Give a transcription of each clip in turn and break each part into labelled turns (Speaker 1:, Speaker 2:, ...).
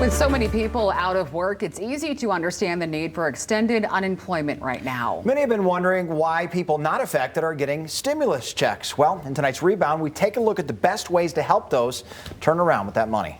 Speaker 1: With so many people out of work, it's easy to understand the need for extended unemployment right now.
Speaker 2: Many have been wondering why people not affected are getting stimulus checks. Well, in tonight's Rebound, we take a look at the best ways to help those turn around with that money.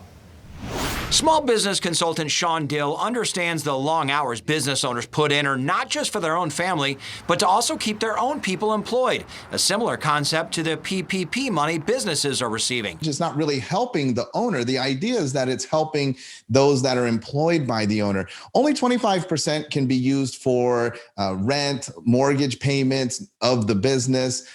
Speaker 3: Small business consultant Shawn Dill understands the long hours business owners put in are not just for their own family, but to also keep their own people employed. A similar concept to the PPP money businesses are receiving.
Speaker 4: It's not really helping the owner. The idea is that it's helping those that are employed by the owner. Only 25% can be used for rent, mortgage payments of the business,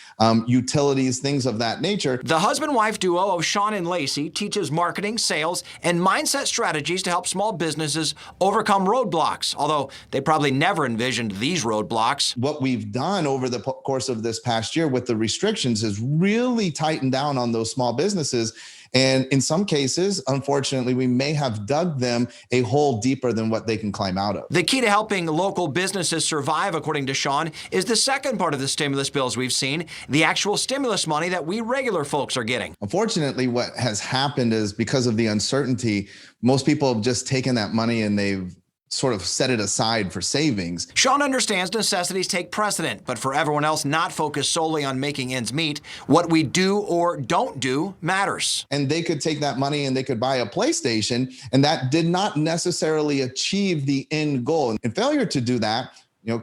Speaker 4: utilities, things of that nature.
Speaker 3: The husband-wife duo of Shawn and Lacey teaches marketing, sales, and mindset strategies to help small businesses overcome roadblocks, although they probably never envisioned these roadblocks.
Speaker 4: What we've done over the course of this past year with the restrictions is really tightened down on those small businesses. And in some cases, unfortunately, we may have dug them a hole deeper than what they can climb out of.
Speaker 3: The key to helping local businesses survive, according to Shawn, is the second part of the stimulus bills we've seen, the actual stimulus money that we regular folks are getting.
Speaker 4: Unfortunately, what has happened is because of the uncertainty, most people have just taken that money and they've sort of set it aside for savings.
Speaker 3: Shawn understands necessities take precedent, but for everyone else not focused solely on making ends meet, what we do or don't do matters.
Speaker 4: And they could take that money and they could buy a PlayStation, and that did not necessarily achieve the end goal. And failure to do that,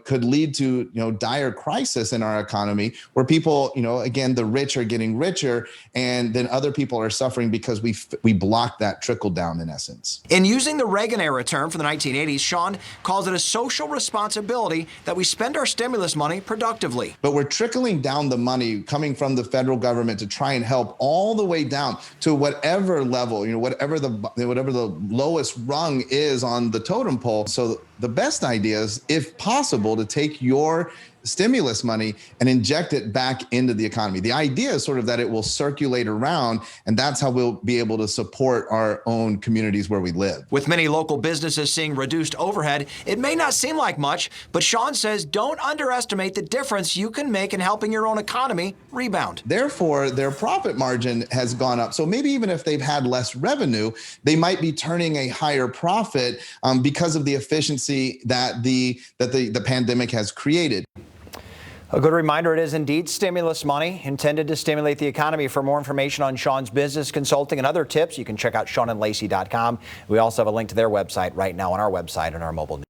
Speaker 4: could lead to, dire crisis in our economy where people, again, the rich are getting richer and then other people are suffering because we blocked that trickle down in essence.
Speaker 3: In using the Reagan era term from the 1980s, Shawn calls it a social responsibility that we spend our stimulus money productively.
Speaker 4: But we're trickling down the money coming from the federal government to try and help all the way down to whatever level, whatever the lowest rung is on the totem pole. So the best idea is, if possible, to take your stimulus money and inject it back into the economy. The idea is sort of that it will circulate around, and that's how we'll be able to support our own communities where we live.
Speaker 3: With many local businesses seeing reduced overhead, it may not seem like much, but Shawn says don't underestimate the difference you can make in helping your own economy rebound.
Speaker 4: Therefore, their profit margin has gone up. So maybe even if they've had less revenue, they might be turning a higher profit because of the efficiency that the pandemic has created.
Speaker 2: A good reminder, it is indeed stimulus money intended to stimulate the economy. For more information on Shawn's business consulting and other tips, you can check out ShawnandLacey.com. We also have a link to their website right now on our website and our mobile news.